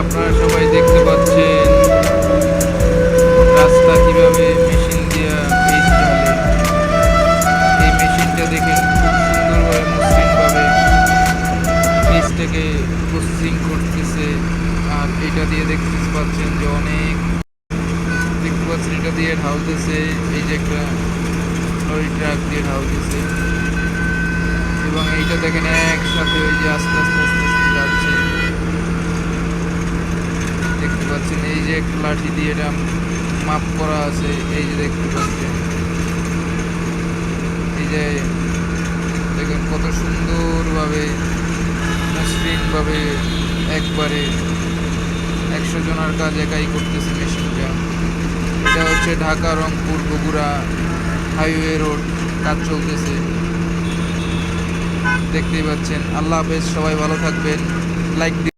আপনারা সবাই দেখতে পাচ্ছেন রাস্তা কিভাবে মেশিন দিয়ে পেজ ঢালে। এই মেশিনটা দেখেন খুব সুন্দরভাবে মসৃণভাবে পেজটাকে প্রসেসিং করতেছে। আর এটা দিয়ে দেখতে পাচ্ছেন যে অনেক দেখতে পাচ্ছেন এটা দিয়ে ঢালতেছে। এই যে একটা লরি ট্রাক দিয়ে ঢালতেছে এবং এইটা দেখেন একসাথে ওই যে আস্তে আস্তে আস্তে আস্তে যাচ্ছে। দেখতে পাচ্ছেন এই যে একটা লাঠি দিয়ে এটা মাপ করা আছে। এই যে দেখতে পাচ্ছেন এই যে দেখেন কত সুন্দরভাবে মসৃণভাবে একবারে 100 জনের কাজ একাই করতেছে মেশিনটা। এটা হচ্ছে ঢাকা রংপুর বগুড়া হাইওয়ে রোড, কাজ চলতেছে দেখতেই পাচ্ছেন। আল্লাহ হাফেজ, সবাই ভালো থাকবেন। লাইক